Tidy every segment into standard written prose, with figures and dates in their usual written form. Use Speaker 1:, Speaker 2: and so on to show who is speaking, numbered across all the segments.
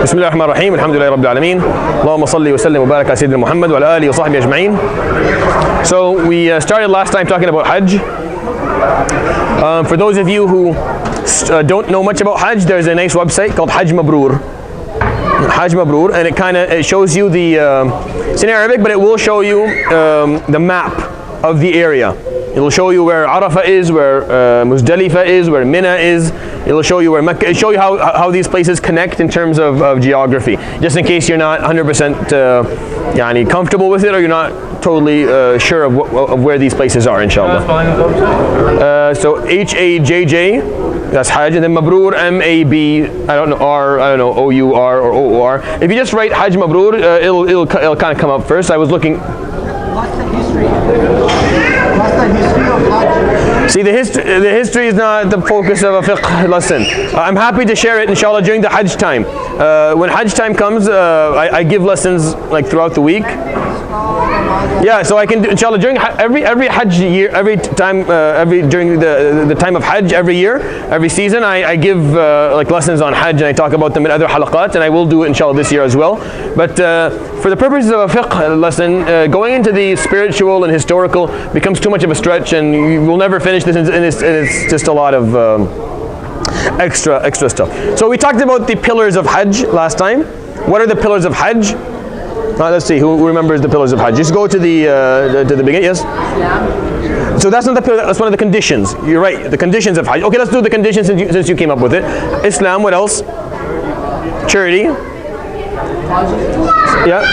Speaker 1: بسم الله الرحمن الرحيم الحمد لله رب العالمين اللهم صل وسلم وبارك على سيدنا محمد وعلى آله وصحبه أجمعين. So we started last time talking about Hajj. For those of you who don't know much about Hajj, there's a nice website called Hajj Mabrur, and it shows you the it's in Arabic, but it will show you the map of the area. It'll show you where Arafah is, where Muzdalifah is, where Mina is. It'll show you where Mecca. It'll show you how these places connect in terms of geography, just in case you're not 100% comfortable with it, or you're not totally sure of where these places are, inshallah. So Hajj, that's Hajj, and then Mabrur, M-A-B, I don't know, O-U-R or O-O-R. If you just write Hajj Mabrur, it'll kind of come up first. I was looking.
Speaker 2: What's the history? What's the history of Hajj?
Speaker 1: See, the history is not the focus of a fiqh lesson. I'm happy to share it, inshallah, during the Hajj time. When Hajj time comes, I give lessons like throughout the week. Yeah, so I can do, inshallah, during every Hajj year, during the time of Hajj every year, every season, I give like lessons on Hajj, and I talk about them in other halaqat, and I will do it inshallah this year as well. But for the purposes of a fiqh lesson, going into the spiritual and historical becomes too much of a stretch, and you will never finish this, and it's just a lot of extra stuff. So we talked about the pillars of Hajj last time. What are the pillars of Hajj? Let's see, who remembers the pillars of Hajj? Just go to the beginning, yes? So that's not the pillar, that's one of the conditions. You're right, the conditions of Hajj. Okay, let's do the conditions since you came up with it. Islam, what else? Charity. Yeah,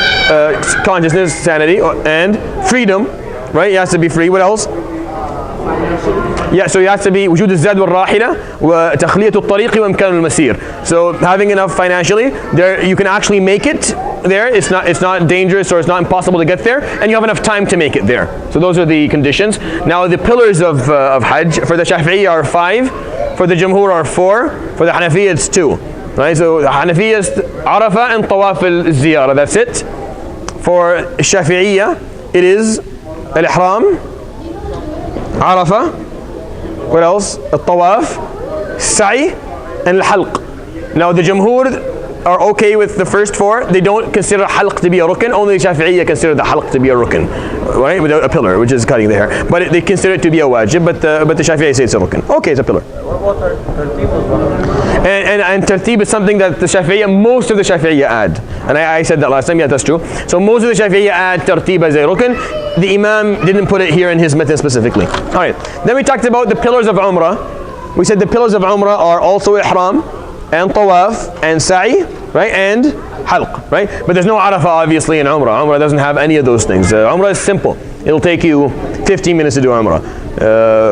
Speaker 1: consciousness, sanity, and freedom, right? You have to be free. What else? Yeah, so you have to be وجود الزاد والراحلة وتخلية الطريق وإمكان المسير. So having enough financially, there you can actually make it there. It's not dangerous, or it's not impossible to get there, and you have enough time to make it there. So those are the conditions. Now the pillars of Hajj for the Shafiee are 5, for the Jumhur are 4, for the Hanafi it's 2. Right? So the Hanafi is Arafah and Tawaf al-Ziyarah. That's it. For Shafi'iyya, it is Al-Ihram, Arafah, what else? Al-Tawaf, Sa'i, and Al-Halq. Now the Jumhur are okay with the first 4. They don't consider Halq to be a rukn. Only Shafi'iyya consider the Halq to be a rukn, right? Without a pillar, which is cutting the hair. But they consider it to be a wajib, but the Shafi'iyya say it's a rukn. Okay, it's a pillar.
Speaker 2: What about tartib as well?
Speaker 1: And tartib is something that the Shafi'iyya, most of the Shafi'iyya add. And I said that last time, yeah, that's true. So most of the Shafi'iyya add tartib as a rukn. The Imam didn't put it here in his matn specifically. Alright, then we talked about the pillars of Umrah. We said the pillars of Umrah are also Ihram, and Tawaf, and Sa'i, right, and Halq, right? But there's no Arafah obviously in Umrah. Umrah doesn't have any of those things. Umrah is simple. It'll take you 15 minutes to do Umrah.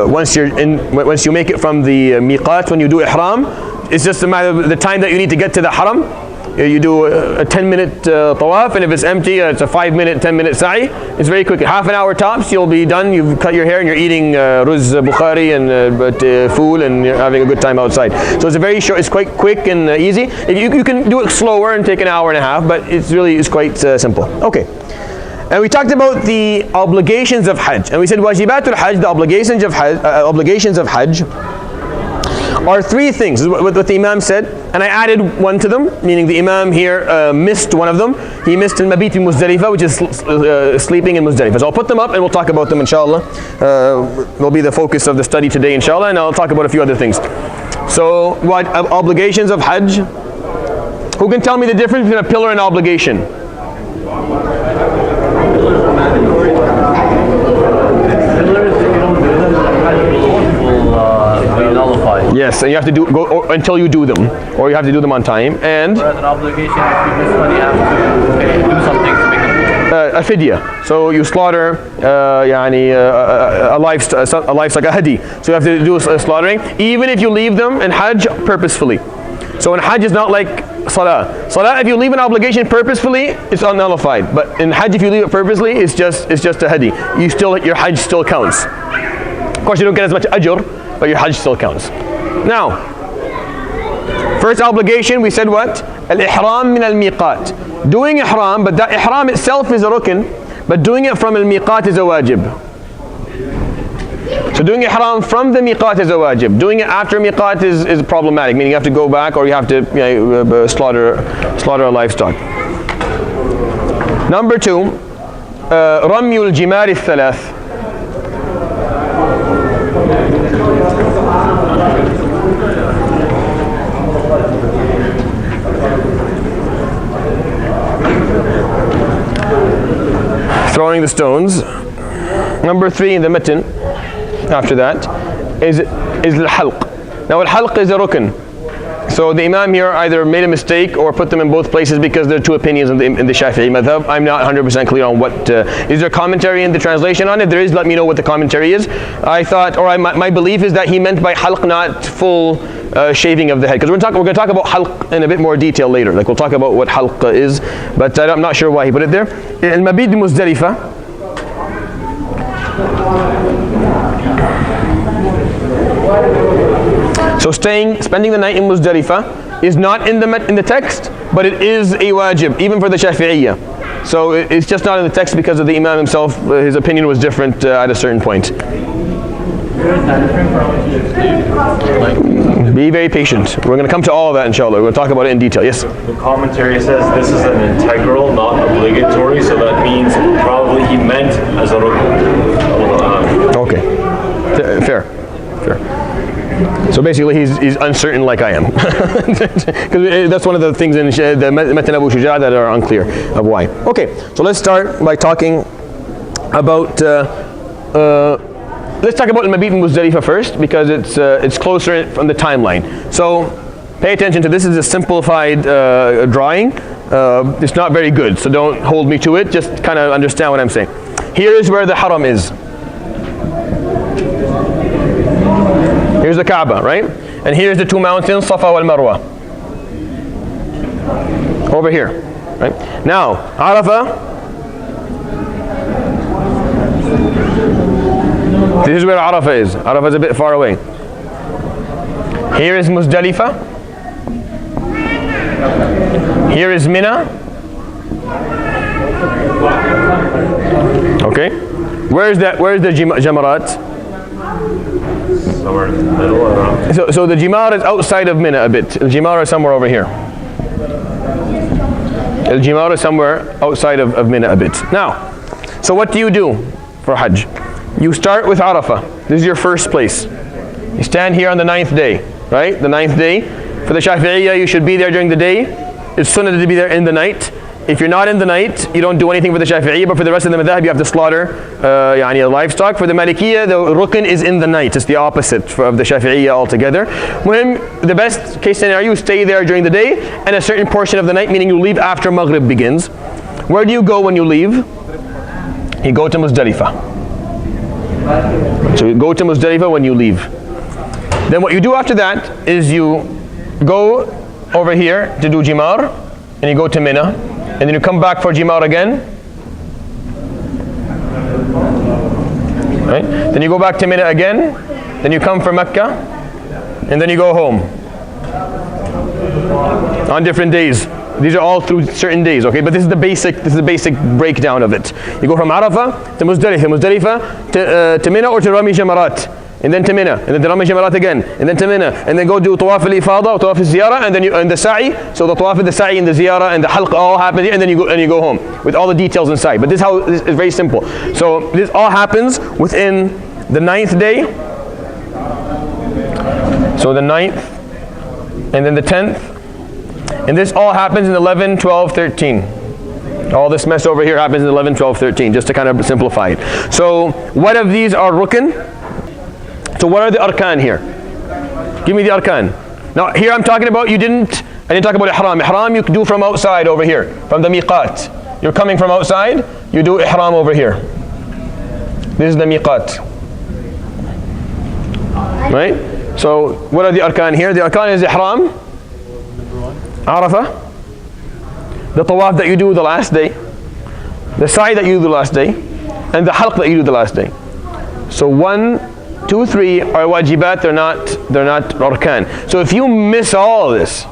Speaker 1: Once you make it from the miqat, when you do Ihram, it's just a matter of the time that you need to get to the Haram. You do a 10-minute tawaf, and if it's empty, it's a 5-minute, 10-minute sa'i. It's very quick. Half an hour tops, you'll be done. You've cut your hair, and you're eating ruz Bukhari and fool, and you're having a good time outside. So it's a very short. It's quite quick and easy. You can do it slower and take an hour and a half, but it's quite simple. Okay. And we talked about the obligations of Hajj, and we said wajibatul Hajj, the obligations of Hajj are 3 things. This is what the Imam said, and I added one to them, meaning the Imam here missed one of them. He missed al-Mabit al-Muzdalifah, which is sleeping in Muzdalifah. So I'll put them up and we'll talk about them, inshallah. They'll be the focus of the study today, inshallah, and I'll talk about a few other things. So what obligations of Hajj? Who can tell me the difference between a pillar and obligation? Yes, and you have to go until you do them, or you have to do them on time. And
Speaker 2: whereas an obligation, if you miss one, you have to do something to make it.
Speaker 1: A fidya. So you slaughter a livestock, a hadi. So you have to do a slaughtering, even if you leave them in Hajj purposefully. So in Hajj is not like Salah. Salah, if you leave an obligation purposefully, it's unnullified. But in Hajj, if you leave it purposely, it's just a hadi. Your Hajj still counts. Of course, you don't get as much ajr, but your Hajj still counts. Now, first obligation, we said what? Al-Ihram min al-Miqat. Doing Ihram, but that Ihram itself is a rukn, but doing it from al-Miqat is a wajib. So So doing ihram from the miqat is a wajib. Doing it after miqat is problematic, meaning you have to go back or you have to slaughter a livestock. Number 2, رمي الجمار الثلاث. Throwing the stones. Number 3 in the matn, after that, is al-halq. Now al-halq is a rukn. So the Imam here either made a mistake or put them in both places because there are two opinions in the Shafi'i madhab. I'm not 100% clear on what, is there commentary in the translation on it? There is, let me know what the commentary is. I thought, or my belief is that he meant by halq not full shaving of the head. Because we're going to talk about halq in a bit more detail later. Like we'll talk about what halq is, but I'm not sure why he put it there. Al-mabid Muzdalifah. So spending the night in Muzdalifah is not in the text, but it is a wajib, even for the Shafi'iyya. So it's just not in the text because of the Imam himself. His opinion was different at a certain point. Be very patient. We're going to come to all of that, inshallah. We're going to talk about it in detail. Yes?
Speaker 3: The commentary says this is an integral, not obligatory, so that means probably he meant as a rukn.
Speaker 1: Okay. Fair. So basically he's uncertain like I am. Because that's one of the things in the matn Abu Shuja that are unclear of why. Okay, so let's start by talking about let's talk about al-mabit Muzdalifah first, because it's closer from the timeline. So pay attention to this. Is a simplified drawing. It's not very good, so don't hold me to it. Just kind of understand what I'm saying. Here is where the haram is. Here's the Kaaba, right? And here's the two mountains, Safa wal Marwa. Over here, right? Now, Arafah. This is where Arafah is. Arafah is a bit far away. Here is Muzdalifah. Here is Mina. Okay. Where's the Jamarat?
Speaker 3: Somewhere in the middle, around.
Speaker 1: So the Jimar is outside of Mina a bit. The Jimar is somewhere over here. The Jimar is somewhere outside of Mina a bit. Now, so what do you do for Hajj? You start with Arafah. This is your first place. You stand here on the 9th day, right? The 9th day. For the Shafi'iyya, you should be there during the day. It's sunnah to be there in the night. If you're not in the night, you don't do anything for the Shafi'iyya, but for the rest of the madhab, you have to slaughter livestock. For the Malikiyya, the rukn is in the night. It's the opposite of the Shafi'iyya altogether. When the best case scenario, you stay there during the day, and a certain portion of the night, meaning you leave after Maghrib begins. Where do you go when you leave? You go to Muzdalifah. So you go to Muzdalifah when you leave. Then what you do after that is you go over here to do Jimar, and you go to Mina. And then you come back for Jimar again. Right? Then you go back to Mina again. Then you come for Mecca. And then you go home. On different days. These are all through certain days, okay? But this is the basic breakdown of it. You go from Arafah to Muzdalifah to Mina or to Rami Jamarat. And then to Mina, and then to Rami Jamarat again, and then to Mina, and then go do Tawaf al-Ifada or Tawaf al-Ziyara, and then and the Sa'i. So the Tawaf, the Sa'i, and the Ziyara, and the Halq all happen here, and then you go home with all the details inside. But this is very simple. So this all happens within the 9th day. So the 9th, and then the 10th, and this all happens in 11, 12, 13. All this mess over here happens in 11, 12, 13, just to kind of simplify it. So what of these are rukn? So what are the arkan here? Give me the arkan. Now here I'm talking about, I didn't talk about ihram. Ihram you do from outside over here, from the miqat. You're coming from outside, you do ihram over here. This is the miqat. Right? So what are the arkan here? The arkan is ihram, Arafah, the tawaf that you do the last day, the sa'i that you do the last day, and the halq that you do the last day. So 1, 2, 3 are wajibat, they're not arkan. So if you miss all of this,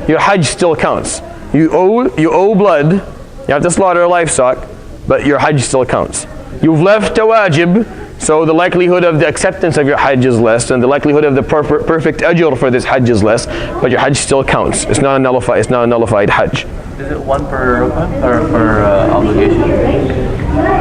Speaker 1: your hajj still counts. You owe blood, you have to slaughter a livestock, but your hajj still counts. You've left a wajib, So the likelihood of the acceptance of your Hajj is less, and the likelihood of the perfect ajr for this Hajj is less, but your Hajj still counts. It's not a nullified Hajj.
Speaker 4: Is it one per rukn or per obligation?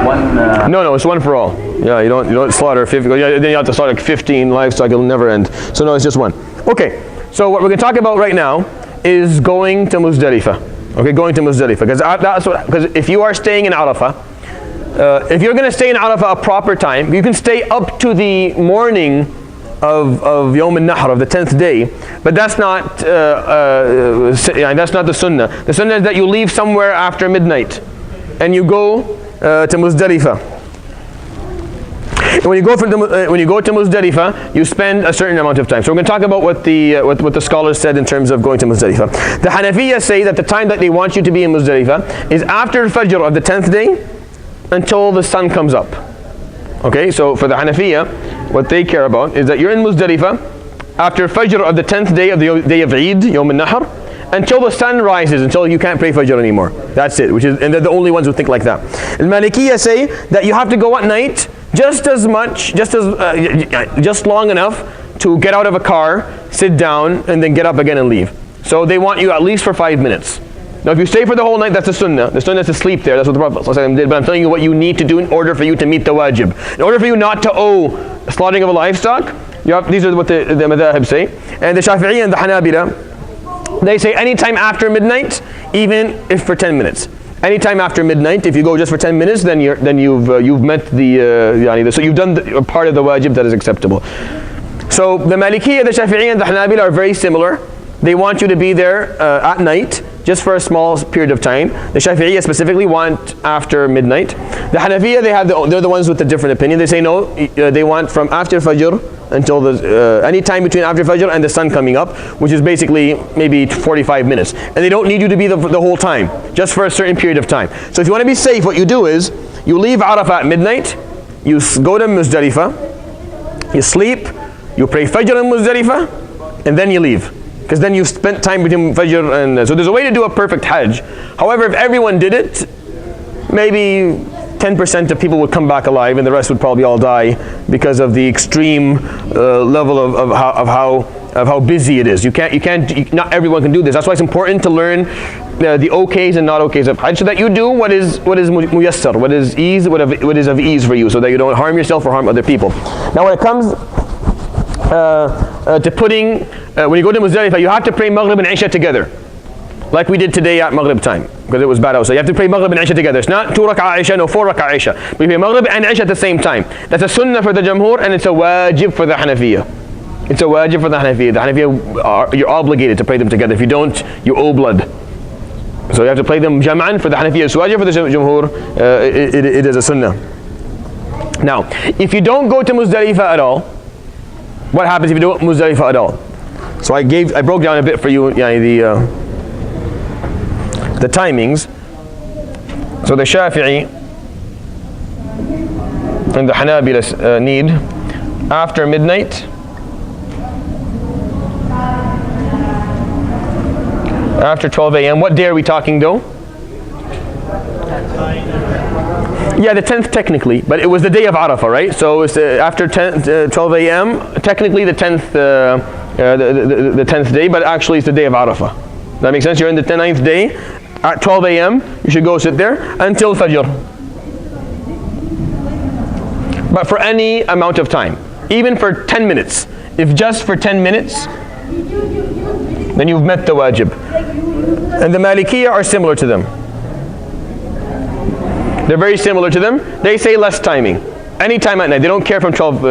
Speaker 4: One.
Speaker 1: No, it's one for all. Yeah, you don't slaughter 50. Then you have to slaughter like 15 livestock. It'll never end. So no, it's just one. Okay. So what we're going to talk about right now is going to Muzdalifah. Okay, going to Muzdalifah, because if you are staying in Arafah, if you're going to stay in Arafah a proper time, you can stay up to the morning of Yawm al-Nahr, of the 10th day, but that's not the sunnah. The sunnah is that you leave somewhere after midnight and you go to Muzdalifah. When you go to Muzdalifah, you spend a certain amount of time. So we're going to talk about what the scholars said in terms of going to Muzdalifah. The Hanafiya say that the time that they want you to be in Muzdalifah is after Fajr of the 10th day until the sun comes up. Okay, so for the Hanafiya, what they care about is that you're in Muzdalifah after Fajr of the 10th day of the day of Eid, Yawm al-Nahr, until the sun rises, until you can't pray Fajr anymore. That's it, and they're the only ones who think like that. And Malikiya say that you have to go at night just long enough to get out of a car, sit down, and then get up again and leave. So they want you at least for 5 minutes. Now if you stay for the whole night, that's the sunnah. The sunnah is to sleep there. That's what the Prophet ﷺ did. But I'm telling you what you need to do in order for you to meet the wajib. In order for you not to owe the slaughtering of a livestock, these are what the madhahib say. And the Shafiee and the Hanabila, they say anytime after midnight, even if for 10 minutes. Anytime after midnight, if you go just for 10 minutes, then you've met so you've done a part of the wajib that is acceptable. So the Malikiyya, the Shafi'i, and the Hanabila are very similar. They want you to be there at night, just for a small period of time. The Shafi'iyya specifically want after midnight. The Hanafiyya, they're the ones with the different opinion. They say no, they want from after Fajr until any time between after Fajr and the sun coming up, which is basically maybe 45 minutes. And they don't need you to be the whole time, just for a certain period of time. So if you want to be safe, what you do is, you leave Arafah at midnight, you go to Muzdalifah, you sleep, you pray Fajr in Muzdalifah, and then you leave. Because then you've spent time between Fajr and... So there's a way to do a perfect Hajj. However, if everyone did it, maybe 10% of people would come back alive and the rest would probably all die because of the extreme level of how busy it is. Not everyone can do this. That's why it's important to learn the okays and not okays of Hajj, so that you do what is muyassar, what is of ease for you, so that you don't harm yourself or harm other people. Now when it comes to putting, when you go to Muzdalifah, you have to pray Maghrib and Isha together, like we did today at Maghrib time, because it was bad outside. You have to pray Maghrib and Isha together. It's not 2 rak'ah Isha, no 4 rak'ah Isha. We pray Maghrib and Isha at the same time. That's a sunnah for the Jamhur, and it's a wajib for the Hanafiya. It's a wajib for the Hanafiya. The Hanafiya, you're obligated to pray them together. If you don't, you owe blood. So you have to pray them jam'an. For the Hanafiya, it's wajib. For the Jamhur, it is a sunnah. Now, if you don't go to Muzdalifah at all, what happens if you don't Muzdalifah at all? So I broke down a bit for you the timings. So the Shafi'i and the Hanabila need after midnight, after 12 a.m. What day are we talking though? Yeah, the 10th technically, but it was the day of Arafah, right? So it's after 12 a.m. technically the 10th the 10th day, but actually it's the day of Arafah. That makes sense? You're in the 9th day at 12 a.m. You should go sit there until Fajr. But for any amount of time, even for 10 minutes, if just for 10 minutes, then you've met the wajib. And the Malikiyya are similar to them. They're very similar to them. They say less timing. Any time at night. They don't care from 12,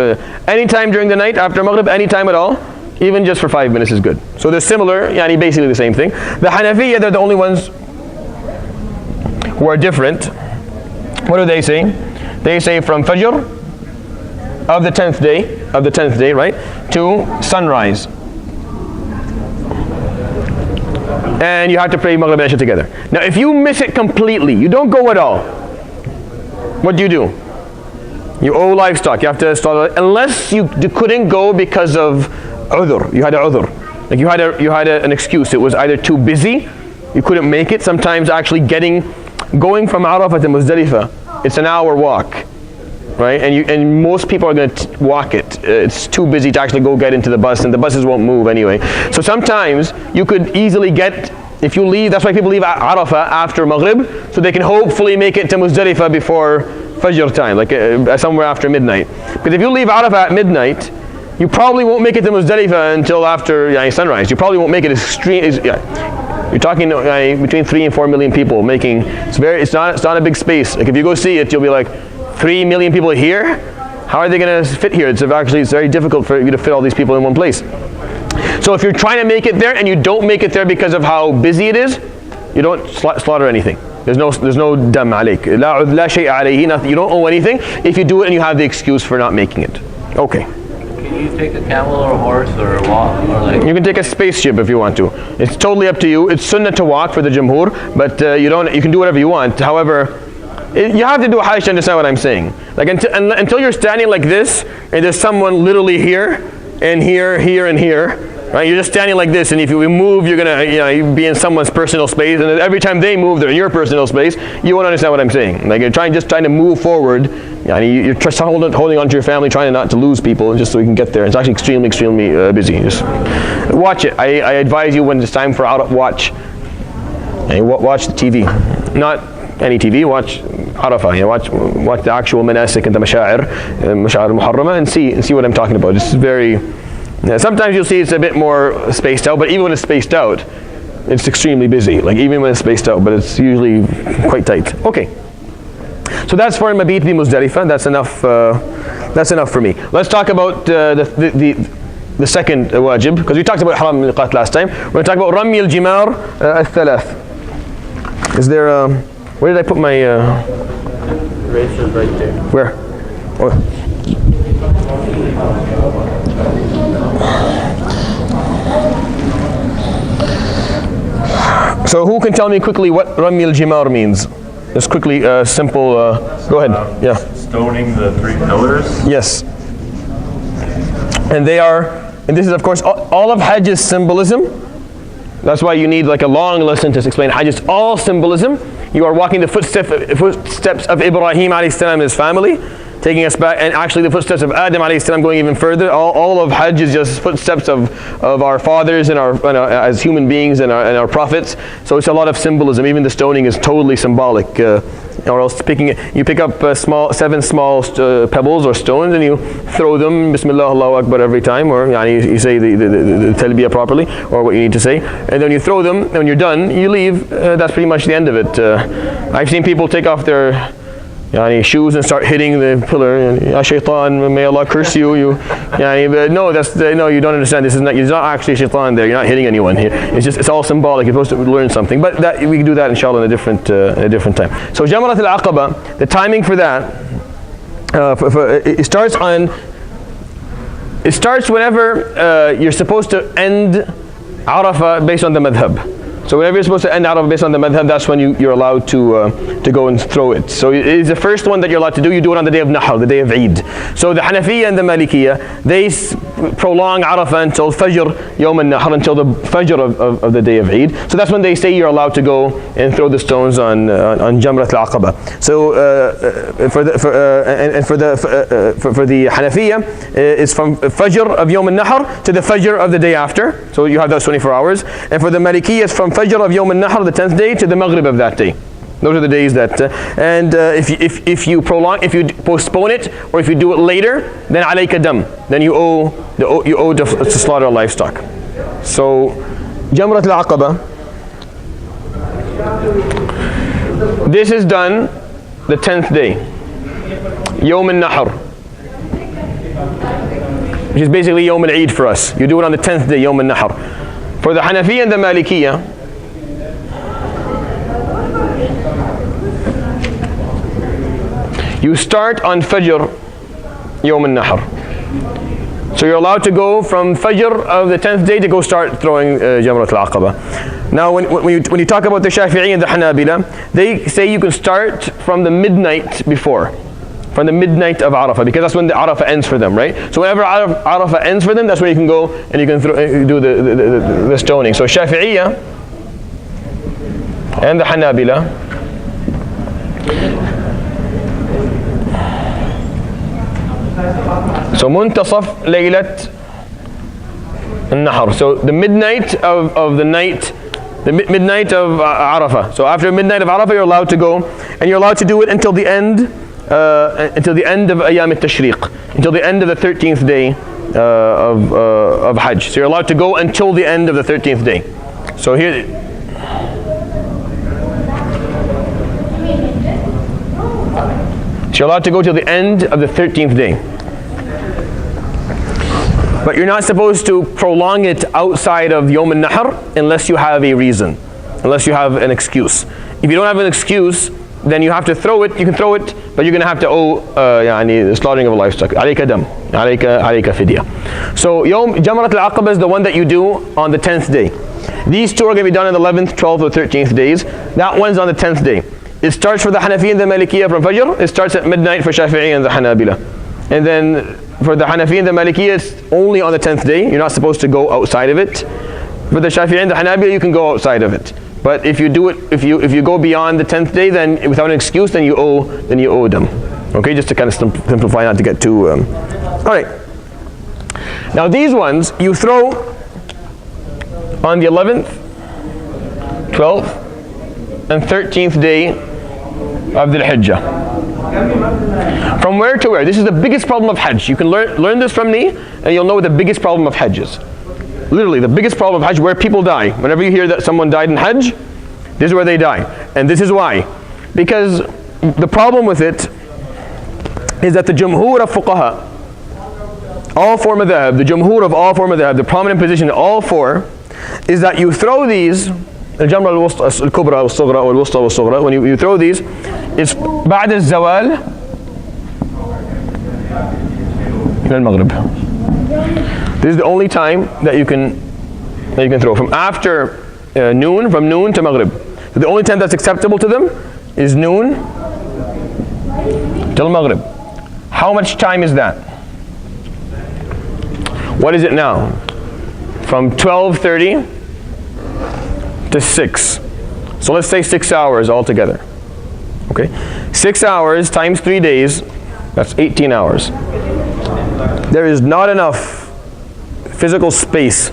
Speaker 1: any time during the night, after Maghrib, any time at all. Even just for 5 minutes is good. So they're similar, basically the same thing. The Hanafiyya, they're the only ones who are different. What do they say? They say from Fajr of the 10th day, right, to sunrise. And you have to pray Maghrib and Isha together. Now if you miss it completely, you don't go at all, what do? You owe livestock. You have to start, unless you couldn't go because of udhr. You had an udhr. Like you had an excuse. It was either too busy, you couldn't make it. Sometimes actually going from Arafah to Muzdalifah, it's an hour walk. right? And most people are going to walk it. It's too busy to actually go get into the bus, and the buses won't move anyway. So sometimes you could easily get, if you leave, that's why people leave Arafah after Maghrib, so they can hopefully make it to Muzdalifah before Fajr time, like somewhere after midnight. But if you leave Arafah at midnight, you probably won't make it to Muzdalifah until after sunrise. You probably won't make it you're talking between 3 and 4 million people making. It's not a big space. Like if you go see it, you'll be like, 3 million people here? How are they going to fit here? It's very difficult for you to fit all these people in one place. So if you're trying to make it there and you don't make it there because of how busy it is, you don't slaughter anything. There's no dam alayk. La shay alayhi. You don't owe anything if you do it and you have the excuse for not making it. Okay.
Speaker 4: Can you take a camel or a horse or a walk?
Speaker 1: You can take a spaceship if you want to. It's totally up to you. It's sunnah to walk for the Jumhur, but you can do whatever you want. However, you have to do Hajj to understand what I'm saying. Like until you're standing like this, and there's someone literally here, and here, here, and here, right? You're just standing like this, and if you move, you're gonna be in someone's personal space, and every time they move, they're in your personal space. You won't understand what I'm saying. Like you're just trying to move forward. You're just holding on to your family, trying not to lose people, just so you can get there. It's actually extremely, extremely busy. Just watch it. I advise you when it's time for watch the TV, not any TV. Watch Arafah. Watch the actual manasik and the masha'ir al-muharrama, and see what I'm talking about. It's very. Sometimes you'll see it's a bit more spaced out, but even when it's spaced out, it's extremely busy. Like even when it's spaced out, but it's usually quite tight. Okay. So that's for Mabit bi Muzdalifah. That's enough. That's enough for me. Let's talk about the second wajib, because we talked about haram al-miqat last time. We're going to talk about Rami al-Jimar al-Thalath. Is there? Where did I put my?
Speaker 4: Races right there.
Speaker 1: Where? Oh. So who can tell me quickly what Rami al-Jimar means? Just quickly, simple. Go ahead. Yeah.
Speaker 3: Stoning the 3 pillars.
Speaker 1: Yes. And this is of course all of Hajj's symbolism. That's why you need like a long lesson to explain Hajj. It's all symbolism. You are walking the footsteps of Ibrahim alayhi salam and his family, taking us back, and actually the footsteps of Adam alayhi salam going even further. All of Hajj is just footsteps of our fathers and our as human beings and our prophets. So it's a lot of symbolism. Even the stoning is totally symbolic. Or else you pick up 7 small pebbles or stones and you throw them, Bismillah, Allahu Akbar every time, or you say the talbiyah properly, or what you need to say, and then you throw them, and when you're done, you leave. That's pretty much the end of it. I've seen people take off their shoes and start hitting the pillar. Ya shaitan, may Allah curse you. But no, you don't understand. There's not actually shaitan there. You're not hitting anyone here. It's all symbolic. You're supposed to learn something. But we can do that inshallah in a different time. So Jamrat al-Aqaba, the timing for that, it starts whenever you're supposed to end Arafah based on the madhab. So whenever you're supposed to end Arafah based on the madhab, that's when you're allowed to go and throw it. So it is the first one that you're allowed to do. You do it on the day of Nahr, the day of Eid. So the Hanafiya and the Malikiyya, they prolong Arafah until Fajr Yawm al-Nahr, until the Fajr of the day of Eid. So that's when they say you're allowed to go and throw the stones on Jamrat al-Aqaba. So for the Hanafiya, it's from Fajr of Yawm al-Nahr to the Fajr of the day after. So you have those 24 hours. And for the Malikiyya, it's from Fajr of Yawm al-Nahr, the 10th day, to the Maghrib of that day. Those are the days that, if you postpone it, or if you do it later, then alayka dam. Then you owe to slaughter livestock. So, Jamrat al-Aqaba. This is done the 10th day, Yawm al-Nahr, which is basically Yawm al-Eid for us. You do it on the 10th day, Yawm al-Nahr. For the Hanafi and the Malikiyya, you start on Fajr Yawm al-Nahr. So you're allowed to go from Fajr of the 10th day to go start throwing Jamrat al-Aqaba. Now when you talk about the Shafiee and the Hanabila, they say you can start from the midnight before. From the midnight of Arafah, because that's when the Arafah ends for them, right? So whenever Arafah ends for them, that's where you can go and you can do the stoning. So Shafi'iyya and the Hanabila, So منتصف ليلة النحر. So the midnight of the night, the midnight of Arafah. So after midnight of Arafah, you're allowed to go, and you're allowed to do it until the end of Ayyam al-Tashriq, until the end of the 13th day of Hajj. So you're allowed to go until the end of the 13th day. So here, so you're allowed to go till the end of the 13th day. But you're not supposed to prolong it outside of Yawm al-Nahr unless you have a reason, unless you have an excuse. If you don't have an excuse, then you have to throw it. You can throw it, but you're going to have to owe the slaughtering of a livestock. Alayka dam, alayka fidya. So Jamrat al-Aqaba is the one that you do on the 10th day. These two are going to be done on the 11th, 12th, or 13th days. That one's on the 10th day. It starts for the Hanafi and the Malikiyah from Fajr. It starts at midnight for Shafi'i and the Hanabila. And then for the Hanafi and the Malikiyah, it's only on the 10th day. You're not supposed to go outside of it. For the Shafi'i and the Hanabila, you can go outside of it. But if you do it, if you go beyond the 10th day, then without an excuse, then you owe them. Okay, just to kind of simplify, not to get too. All right. Now these ones you throw on the 11th, 12th, and 13th day of the Hijjah. From where to where? This is the biggest problem of Hajj. You can learn this from me, and you'll know what the biggest problem of Hajj is. Literally, the biggest problem of Hajj, where people die. Whenever you hear that someone died in Hajj, this is where they die. And this is why. Because the problem with it is that the Jumhur of Fuqaha, all four madhab, the Jumhur of all four madhab, the prominent position in all four, is that you throw these, الجمرة الوسطى الكبرى والصغرى والوسطى والصغرى, when you throw these, it's بعد الزوال إلى المغرب. This is the only time that you can throw, from after noon, from noon to Maghrib. So the only time that's acceptable to them is noon till Maghrib. How much time is that? What is it now? From 12:30 to 6. So let's say 6 hours altogether. Okay, 6 hours times 3 days, that's 18 hours. There is not enough physical space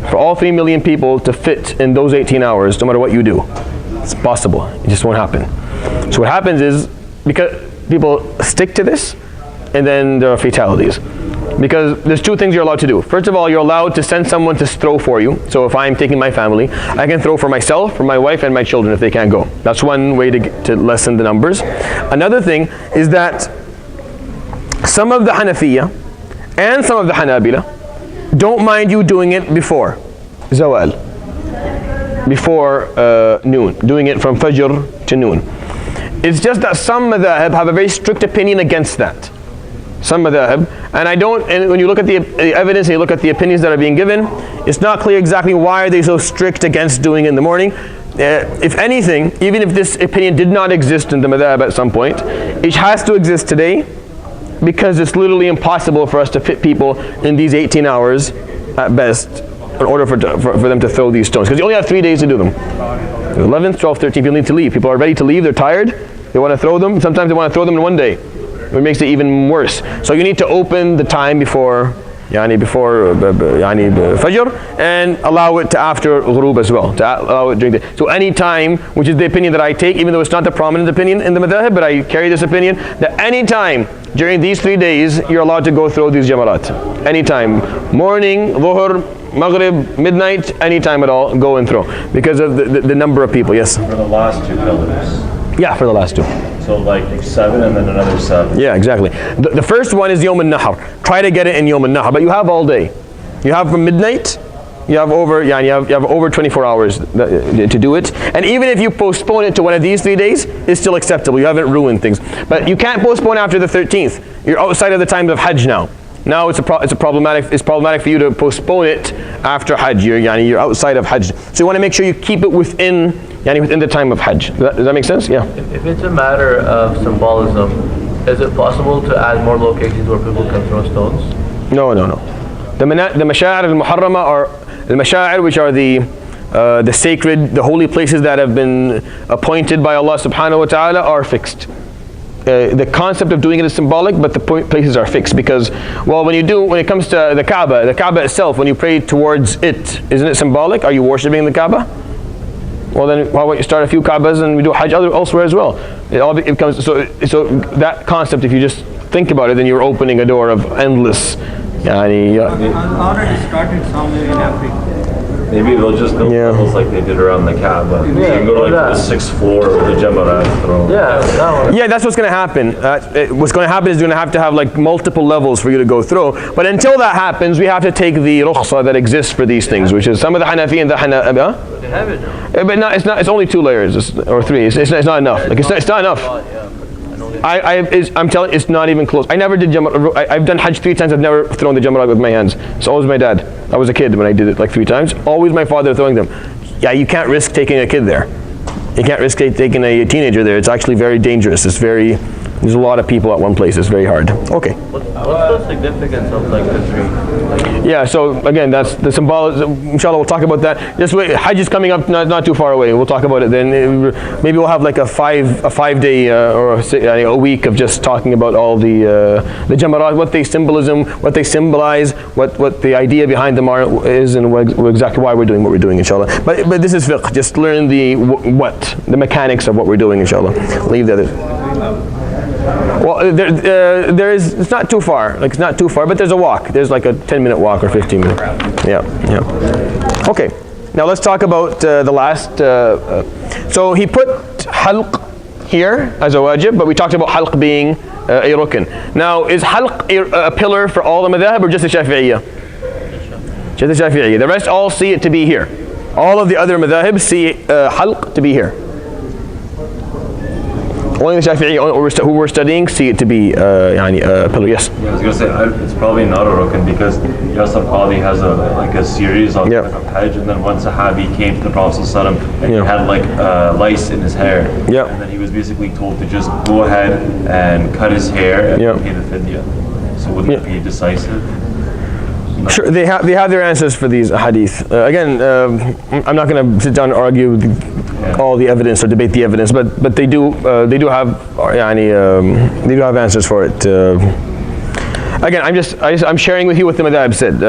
Speaker 1: for all 3 million people to fit in those 18 hours, no matter what you do. It's possible. It just won't happen. So what happens is, because people stick to this, and then there are fatalities. Because there's two things you're allowed to do. First of all, you're allowed to send someone to throw for you. So if I'm taking my family, I can throw for myself, for my wife, and my children if they can't go. That's one way to lessen the numbers. Another thing is that some of the Hanafiya and some of the Hanabila don't mind you doing it before Zawal, before noon, doing it from Fajr to noon. It's just that some madhab have a very strict opinion against that. Some madhab, and when you look at the evidence and you look at the opinions that are being given, it's not clear exactly why are they so strict against doing it in the morning. If anything, even if this opinion did not exist in the madhab at some point, it has to exist today, because it's literally impossible for us to fit people in these 18 hours at best in order for them to throw these stones, because you only have 3 days to do them. The 11th, 12th, 13th, people need to leave. People are ready to leave, they're tired, they want to throw them. Sometimes they want to throw them in one day, which makes it even worse. So you need to open the time before Fajr, and allow it to after Ghurub as well, to allow it during the. So any time, which is the opinion that I take, even though it's not the prominent opinion in the madhab, but I carry this opinion, that any time during these 3 days, you're allowed to go throw these jamarat. Anytime, morning, dhuhr, maghrib, midnight, anytime at all, go and throw, because of the number of people. Yes?
Speaker 3: For the last two pillars.
Speaker 1: Yeah, for the last two.
Speaker 3: So like 7 and then another 7.
Speaker 1: Yeah, exactly. The first one is Yawm al-Nahr. Try to get it in Yawm al-Nahr, but you have all day. You have from midnight, you have over 24 hours to do it. And even if you postpone it to one of these 3 days, it's still acceptable. You haven't ruined things. But you can't postpone after the 13th. You're outside of the times of Hajj now. Now it's problematic for you to postpone it after Hajj. You're outside of Hajj. So you want to make sure you keep it within the time of Hajj. Does that make sense? Yeah.
Speaker 4: If it's a matter of symbolism, is it possible to add more locations where people can throw stones?
Speaker 1: No. The masha'ir al-muharrama, are the masha'ir, which are the sacred, the holy places that have been appointed by Allah subhanahu wa ta'ala, are fixed. the concept of doing it is symbolic, but the places are fixed because, well, when it comes to the Kaaba itself, when you pray towards it, isn't it symbolic? Are you worshipping the Kaaba? Well, then why don't you start a few Kaabas and we do Hajj elsewhere as well? It becomes so that concept. If you just think about it, then you're opening a door of endless.
Speaker 2: Already started somewhere in Africa.
Speaker 3: Maybe they'll just build levels like they did around the Kaaba. You can go to like the 6th floor of the Jamarat throne.
Speaker 1: Yeah, that's what's going to happen. What's going to happen is you're going to have like multiple levels for you to go through. But until that happens, we have to take the rukhsa that exists for these things, which is some of the Hanafi and the Hanabi.
Speaker 4: They have it now.
Speaker 1: But it's not. It's only 2 layers or 3. It's not enough. Like it's not enough. I'm telling you, it's not even close. I never did Jamarat. I've done Hajj 3 times. I've never thrown the Jamarat with my hands. It's always my dad. I was a kid when I did it like 3 times. Always my father throwing them. Yeah, you can't risk taking a kid there. You can't risk taking a teenager there. It's actually very dangerous. There's a lot of people at one place. It's very hard. Okay.
Speaker 4: What's the significance of like the 3?
Speaker 1: Yeah, so again, that's the symbolic. Inshallah, we'll talk about that. Just wait, Hajj is coming up, not too far away. We'll talk about it then. Maybe we'll have like a 5-day or a week of just talking about all the Jamarat, what they symbolize, what the idea behind them is, and exactly why we're doing what we're doing, inshallah. But this is fiqh. Just learn the mechanics of what we're doing, inshallah. Leave the other. Well, it's not too far. Like it's not too far, but there's a walk. There's like a 10-minute walk or 15-minute. Yeah. Okay. Now let's talk about the last. So he put halq here as a wajib, but we talked about halq being a rukn. Now, is halq a pillar for all the madhab or just the Shafi'iyya? Just the Shafi'iyya. The rest all see it to be here. All of the other madhahib see halq to be here. Only the Shafi'i who we're studying see it to be a pillar. Yes.
Speaker 3: Yeah, I was gonna say it's probably not a rukn because Yasir Qadi has a series on Hajj, and then one Sahabi came to the Prophet ﷺ and he had like lice in his hair.
Speaker 1: Yeah.
Speaker 3: And then he was basically told to just go ahead and cut his hair and pay the fidya. So wouldn't it be decisive?
Speaker 1: Sure, they have their answers for these hadith. Again, I'm not going to sit down and argue all the evidence or debate the evidence, but they do have answers for it. Again, I'm sharing with you what the madhab said.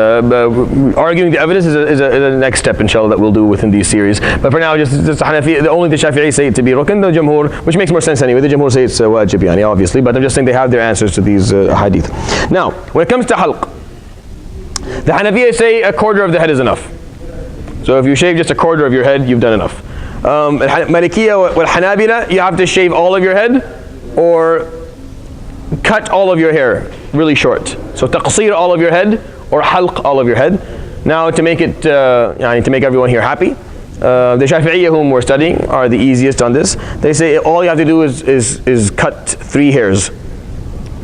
Speaker 1: Arguing the evidence is a next step, inshallah, that we'll do within these series. But for now, just Hanafi, only the Shafi'i say it to be rukn, the Jamhur, which makes more sense anyway. The Jamhur say it's wajib, obviously. But I'm just saying they have their answers to these hadith. Now, when it comes to halq, the Hanafiya say a quarter of the head is enough. So if you shave just a quarter of your head, you've done enough. Malikiya wal Hanabila, you have to shave all of your head or cut all of your hair really short. So taqsir all of your head or halq all of your head. Now to make it, to make everyone here happy, the Shafi'iyya whom we're studying are the easiest on this. They say all you have to do is cut 3 hairs,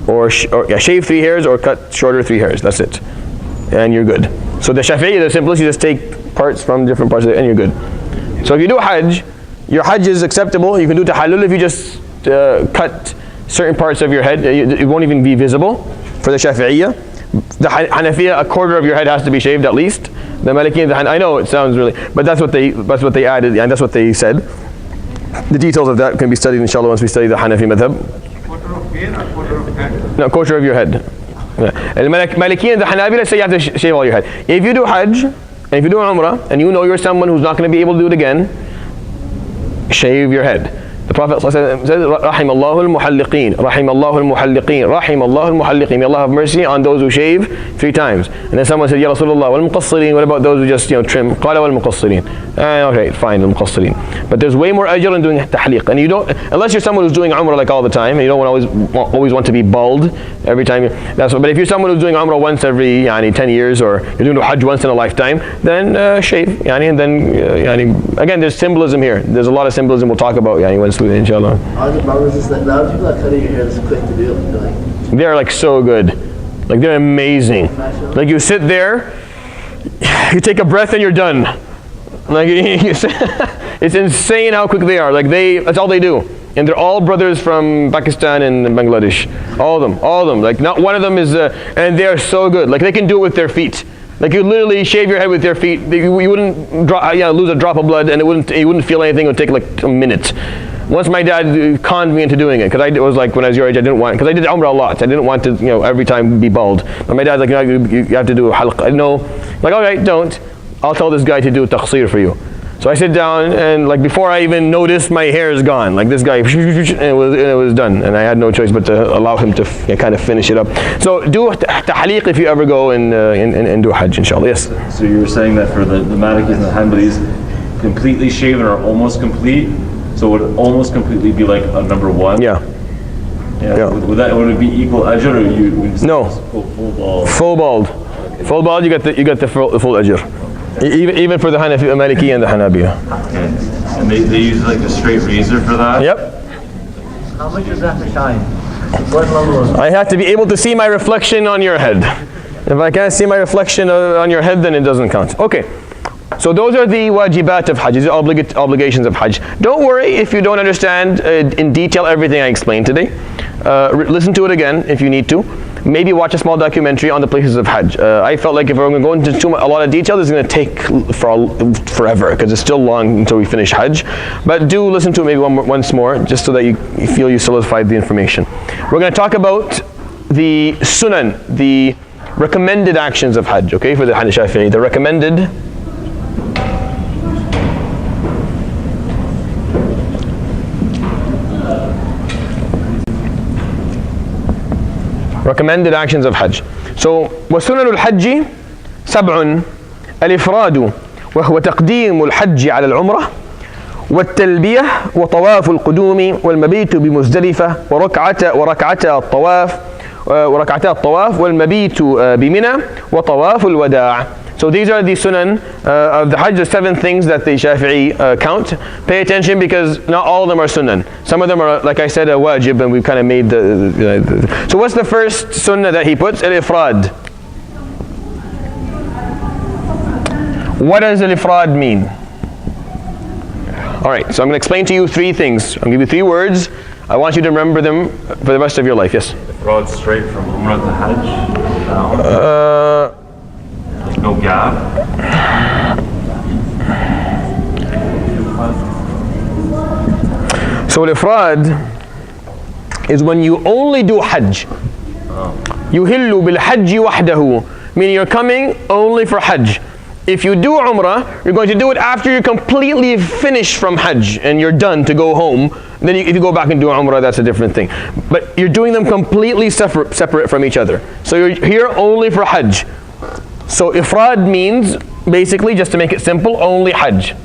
Speaker 1: or shave 3 hairs or cut shorter 3 hairs. That's it, and you're good. So the Shafi'iyya, the simplest, you just take parts from different parts of it and you're good. So if you do Hajj, your Hajj is acceptable. You can do tahallul if you just cut certain parts of your head. It won't even be visible for the Shafi'iyya. The Hanafiya, a quarter of your head has to be shaved at least. The Maliki, I know it sounds really, but that's what they added, and that's what they said. The details of that can be studied, inshallah, once we study the Hanafi madhab.
Speaker 2: Quarter of hair or quarter of head?
Speaker 1: No, quarter of your head. And the Maliki and the Hanabila say you have to shave all your head. If you do Hajj, and if you do Umrah, and you know you're someone who's not going to be able to do it again, shave your head. The Prophet said, Rahim Allahu al-Muhalliqeen, Rahim Allahu al-Muhalliqeen, Rahim Allahu al-Muhalliqeen. May Allah have mercy on those who shave 3 times. And then someone said, Ya Rasulullah, wal-Muqassirin, what about those who just trim? Qala wal-Muqassirin. Okay, fine, al-Muqassirin. But there's way more ajr in doing tahliq. And you don't, unless you're someone who's doing Umrah like all the time, and you don't always want to be bald every time. But if you're someone who's doing Umrah once every 10 years, or you're doing Hajj once in a lifetime, then shave. And then, again, there's symbolism here. There's a lot of symbolism we'll talk about once we, inshallah.
Speaker 5: How the brothers is that now people are cutting your hair this quick to do it.
Speaker 1: They're like so good. Like they're amazing. Like you sit there, you take a breath and you're done. Like it's insane how quick they are. Like that's all they do. And they're all brothers from Pakistan and Bangladesh. All of them. Like not one of them is, and they're so good. Like they can do it with their feet. Like you literally shave your head with your feet. You wouldn't lose a drop of blood, and you wouldn't feel anything. It would take like a minute. Once my dad conned me into doing it, because I was like, when I was your age, I didn't want, because I did Umrah a lot. I didn't want to, every time be bald. But my dad's like, you have to do a halq. I know, like, all right, don't. I'll tell this guy to do taqsir for you. So I sit down, and like before I even noticed, my hair is gone. Like this guy, and it was done. And I had no choice but to allow him to kind of finish it up. So do tahliq if you ever go and do Hajj, inshallah. Yes?
Speaker 3: So you were saying that for the Malikis and the Hanbalis, completely shaven or almost complete, so would it almost completely be like a number one?
Speaker 1: Yeah.
Speaker 3: Yeah. Would it be equal ajr, or you would
Speaker 1: No.
Speaker 3: full bald?
Speaker 1: Full bald. Okay. Full bald, you get the full ajr. Even for the Hanafi, Maliki and the Hanabiya.
Speaker 3: Okay. And they use like a straight razor for that?
Speaker 1: Yep.
Speaker 5: How much does that shine? What level is
Speaker 1: I have to be able to see my reflection on your head. If I can't see my reflection on your head, then it doesn't count. Okay. So those are the wajibat of Hajj, the obligations of Hajj. Don't worry if you don't understand in detail everything I explained today. Listen to it again if you need to. Maybe watch a small documentary on the places of Hajj. I felt like if we're going to go into a lot of detail, this is going to take forever because it's still long until we finish Hajj. But do listen to it maybe once more, just so that you feel you solidified the information. We're going to talk about the sunan, the recommended actions of Hajj, okay, for the Shafi'i, the recommended actions of Hajj. So, وسنن الحج سبع الإفراد وهو تقديم الحج على العمرة والتلبية وطواف القدوم والمبيت بمزدلفة وركعتا الطواف والمبيت بمنى وطواف الوداع. So these are the sunan of the Hajj, the 7 things that the Shafi'i count. Pay attention because not all of them are sunan. Some of them are, like I said, a wajib, and we've kind of made So what's the first sunnah that he puts? Al-ifrad. What does al-ifrad mean? Alright, so I'm going to explain to you 3 things. I'm going to give you 3 words. I want you to remember them for the rest of your life. Yes?
Speaker 3: Ifrad straight from Umrah to Hajj? No gap?
Speaker 1: So al-ifrad is when you only do Hajj. يُهِلُّ بِالْحَجِّ وَحْدَهُ, meaning you're coming only for Hajj. If you do Umrah, you're going to do it after you're completely finished from Hajj and you're done to go home. Then if you go back and do Umrah, that's a different thing. But you're doing them completely separate from each other. So you're here only for Hajj. So ifrad means, basically, just to make it simple, only Hajj.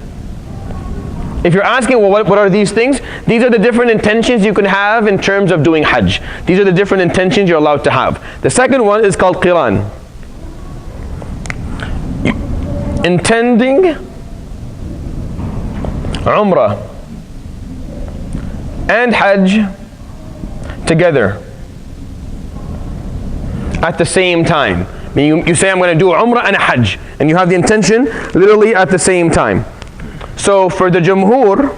Speaker 1: If you're asking, well, what are these things? These are the different intentions you can have in terms of doing Hajj. These are the different intentions you're allowed to have. The second one is called qiran. Intending Umrah and Hajj together at the same time. I mean, you say, I'm going to do Umrah and a Hajj, and you have the intention literally at the same time. So for the Jumhur,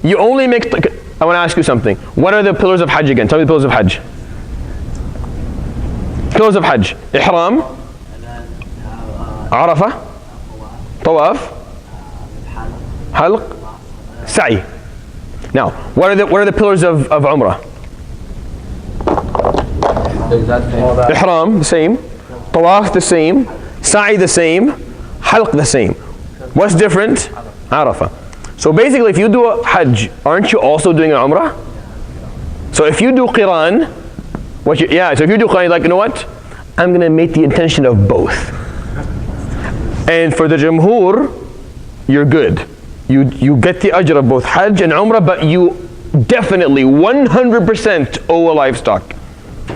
Speaker 1: you only make, I want to ask you something. What are the pillars of Hajj again? Tell me the pillars of Hajj. Pillars of Hajj. Ihram, Arafah, Tawaf, Halq, Sa'i. Now, what are the pillars of Umrah? Ihram, the same. Tawaf, the same. Sa'i, the same. Halq, the same. What's different? Arafah. So basically, if you do a Hajj, aren't you also doing an Umrah? So if you do Qiran, so if you do Qiran, you're like, you know what? I'm going to make the intention of both. And for the Jumhur, you're good. You get the ajr of both Hajj and Umrah, but you definitely 100% owe a livestock.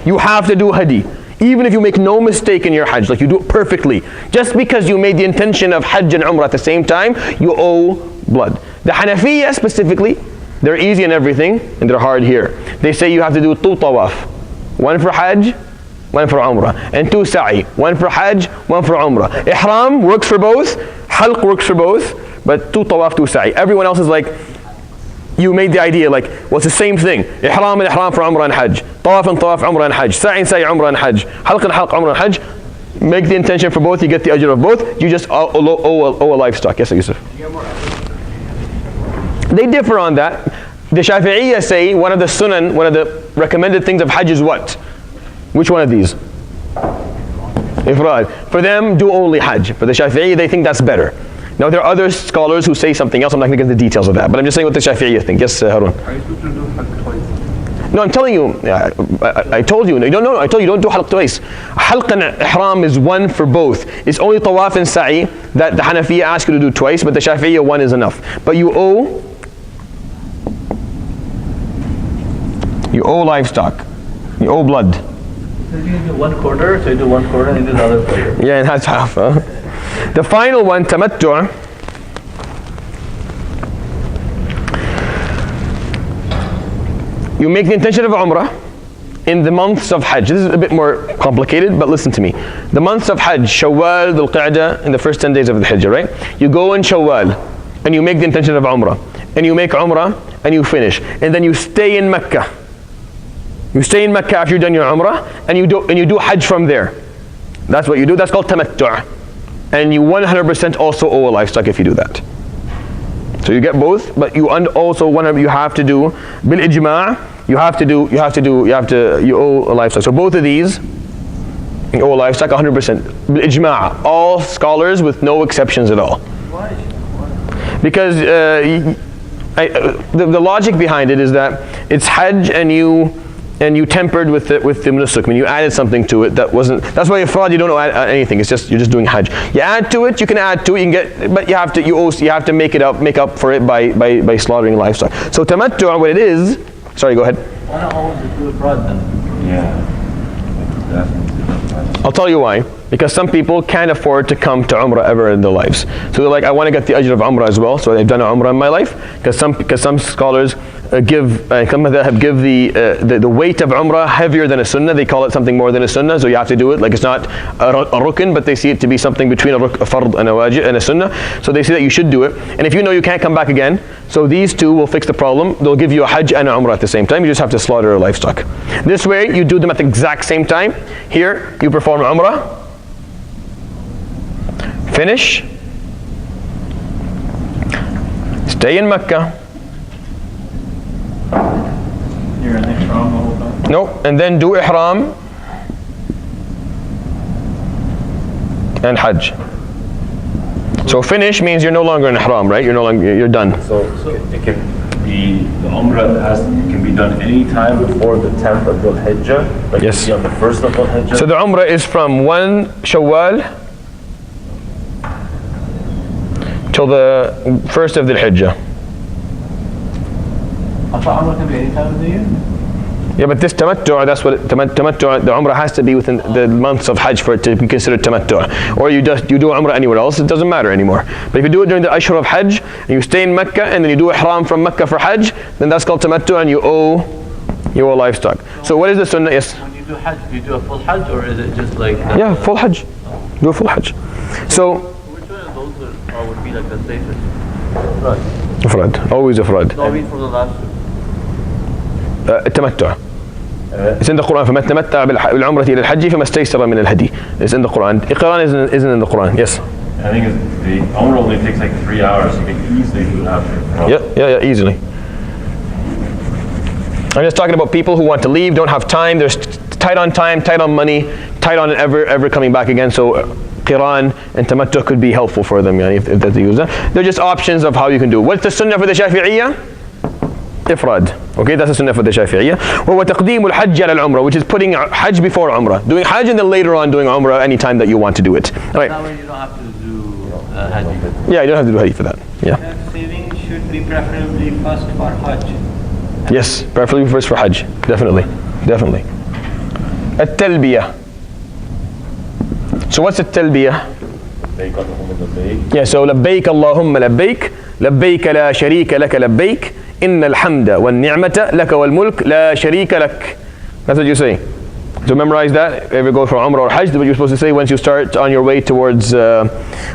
Speaker 1: You have to do Hadi. Even if you make no mistake in your Hajj, like you do it perfectly. Just because you made the intention of Hajj and Umrah at the same time, you owe blood. The Hanafiya specifically, they're easy in everything, and they're hard here. They say you have to do 2 tawaf. 1 for Hajj, 1 for Umrah. And 2 sa'i. 1 for Hajj, 1 for Umrah. Ihram works for both, Halq works for both, but 2 tawaf, 2 sa'i. Everyone else is like, you made the idea like, well, it's the same thing. Ihram and Ihram for Umrah and Hajj. Tawaf and Tawaf, Umrah and Hajj. Sa'i and Sa'i, Umrah and Hajj. Halq and Halq, Umrah and Hajj. Make the intention for both, you get the ajr of both. You just owe a livestock. Yes, Yusuf? They differ on that. The Shafi'iyya say one of the sunan, one of the recommended things of Hajj is what? Which one of these? Ifrad. For them, do only Hajj. For the Shafi'iyya, they think that's better. Now there are other scholars who say something else. I'm not going to get into the details of that, but I'm just saying what the Shafi'iyya think. Yes, Harun.
Speaker 6: Are you supposed to do Hajj twice?
Speaker 1: No, I'm telling you. I told you. No, I told you don't do halq twice. Halq and ihram is one for both. It's only tawaf and sa'i that the Hanafiya ask you to do twice, but the Shafi'iyya one is enough. But you owe livestock. You owe blood.
Speaker 4: So you do 1/4, so you do 1/4 and you do the other quarter.
Speaker 1: Yeah, and that's half. The final one, tamattu'. You make the intention of Umrah in the months of Hajj. This is a bit more complicated, but listen to me. The months of Hajj, Shawwal, Dhul Qa'dah, in the first 10 days of the Hijjah, right? You go in Shawwal, and you make the intention of Umrah. And you make Umrah, and you finish. And then you stay in Mecca. You stay in Mecca after you've done your Umrah, and you do Hajj from there. That's what you do. That's called tamattu'. And you 100% also owe a livestock if you do that. So you get both, but you also you have to do bil ijma'. You owe a livestock. So both of these, you owe a livestock 100%. Bil ijma'. All scholars with no exceptions at all.
Speaker 4: Why?
Speaker 1: Because the logic behind it is that it's Hajj and you tempered with the nusuk. I mean, you added something to it that wasn't. That's why ifrad, you don't add anything. It's just you're just doing Hajj. You add to it, you can add to it, you can get, but you have to make up for it by slaughtering livestock. So tamattu', what it is. Sorry, go ahead.
Speaker 4: Why not always do ifrad then?
Speaker 3: Yeah. Definitely.
Speaker 1: I'll tell you why. Because some people can't afford to come to Umrah ever in their lives. So they're like, I want to get the ajr of Umrah as well. So they've done Umrah in my life. Because some scholars give the weight of Umrah heavier than a sunnah. They call it something more than a sunnah. So you have to do it. Like it's not a rukn, but they see it to be something between a fard and a wajib and a sunnah. So they say that you should do it. And if you know you can't come back again, so these two will fix the problem. They'll give you a Hajj and a Umrah at the same time. You just have to slaughter a livestock. This way, you do them at the exact same time. Here, you perform Umrah. Finish. Stay in Mecca.
Speaker 6: You're in ihram the whole time?
Speaker 1: No, and then do ihram and Hajj. So finish means you're no longer in ihram, right? You're done.
Speaker 3: So it can be, the Umrah can be done any time before the 10th of Dhul Hijjah? Like
Speaker 1: Yes.
Speaker 3: on the 1st of Dhul Hijjah?
Speaker 1: So the Umrah is from 1 Shawwal till the 1st of the Hijjah.
Speaker 4: I thought Umrah can be any time of the year.
Speaker 1: Yeah, but this tamattu', that's what tamattu', the Umrah has to be within the months of Hajj for it to be considered tamattu'. Or you do Umrah anywhere else, it doesn't matter anymore. But if you do it during the Ashur of Hajj, and you stay in Mecca, and then you do ihram from Mecca for Hajj, then that's called tamattu', and you owe livestock. So what is the sunnah? Yes?
Speaker 4: When you do Hajj, do you do a full Hajj or is it just like...
Speaker 1: Yeah, full Hajj. Do a full Hajj. So,
Speaker 4: Which one of those would be like the safest? Right.
Speaker 1: ifrad, always ifrad.
Speaker 4: No, I mean from the last two.
Speaker 1: التمتع. It's in the Quran. فَمَن تَمَتَّعَ بِالْعُمْرَةِ إِلَى الْحَجِّ فَمَا اسْتَيْسَرَ مِنَ الْهَدْيِ. It's in the Quran. Iqran isn't in the Quran. Yes.
Speaker 3: I think the Umrah only takes like 3 hours. You can easily do it after.
Speaker 1: Yeah, easily. I'm just talking about people who want to leave, don't have time. They're tight on time, tight on money, tight on ever coming back again. So Qiran and Tamattu could be helpful for them if they use that. They're just options of how you can do it. What's the sunnah for the Shafi'iyya? Ifrad. Okay, that's the sunnah for the Shafi'iyya. وَهُوَ تَقْدِيمُ الْحَجِّ عَلَى الْعُمْرَةِ, which is putting Hajj before Umrah. Doing Hajj and then later on doing Umrah anytime that you want to do it. All right.
Speaker 4: That way you don't have to do Hajj.
Speaker 1: Yeah, you don't have to do Hajj for that. Yeah.
Speaker 2: Saving should be preferably first for Hajj.
Speaker 1: Yes, preferably first for Hajj. Definitely. At-talbiyah. So what's at-talbiyah? Yeah, so labbaik Allahumma labbaik, labbaik la sharika laka labbaik, inna al-hamda wal-ni'mata laka wal-mulk la sharika lak. That's what you say. So memorize that. If you go for Umrah or Hajj, that's what you're supposed to say once you start on your way towards, when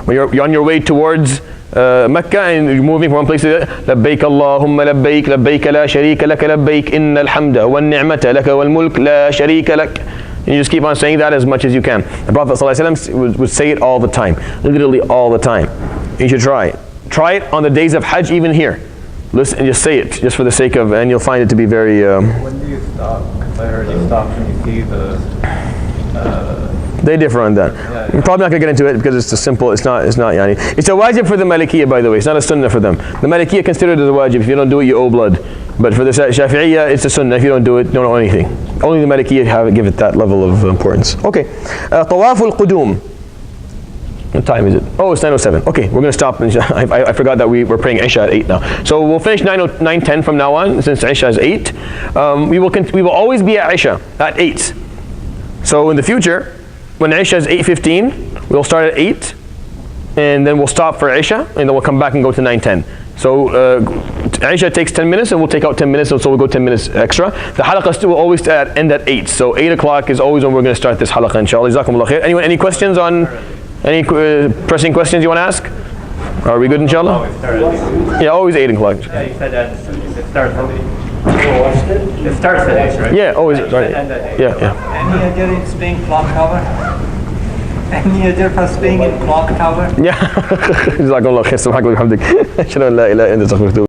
Speaker 1: you're on your way towards Mecca and you're moving from one place to the other. Labbaik Allahumma labbaik, labbaik la sharika laka labbaik, inna al-hamda wal-ni'mata laka wal-mulk la sharika lak. And you just keep on saying that as much as you can. The Prophet ﷺ would say it all the time, literally all the time. You should try it. Try it on the days of Hajj, even here. Listen, just say it, just for the sake of, and you'll find it to be very.
Speaker 6: When do you stop? Because I heard you stop when you see the.
Speaker 1: They differ on that. I'm probably not going to get into it because it's a simple. It's not yani. It's a wajib for the Malikiyya, by the way. It's not a sunnah for them. The Malikiyya consider it as a wajib. If you don't do it, you owe blood. But for the Shafi'iyya, it's a sunnah. If you don't do it, don't owe anything. Only the Malikiyya give it that level of importance. Okay. Tawaf al-Qudum. What time is it? Oh, it's 9:07. Okay, we're going to stop. I forgot that we were praying Isha at 8 now. So we'll finish 9:10 from now on, since Isha is 8. We will always be at Isha at 8. So in the future, when Isha is 8:15, we'll start at 8, and then we'll stop for Isha, and then we'll come back and go to 9:10. So Isha takes 10 minutes, and we'll take out 10 minutes, and so we'll go 10 minutes extra. The halaqah will always end at 8. So 8 o'clock is always when we're going to start this halaqah, inshallah. Jazakumullah khair. Anyone, any questions on, any pressing questions you want to ask? Are we good, inshallah? Yeah, always 8 o'clock.
Speaker 6: Yeah, you said that it starts at 8. It starts at 8, right?
Speaker 1: Yeah, always. Right.
Speaker 6: Yeah. Any idea it's being clock tower? Any idea for being in clock tower?
Speaker 1: Yeah. Jazakumullah khair. Subhanakallah wa bihamdik. Ashhadu an la ilaha illa anta astaghfiruka wa atubu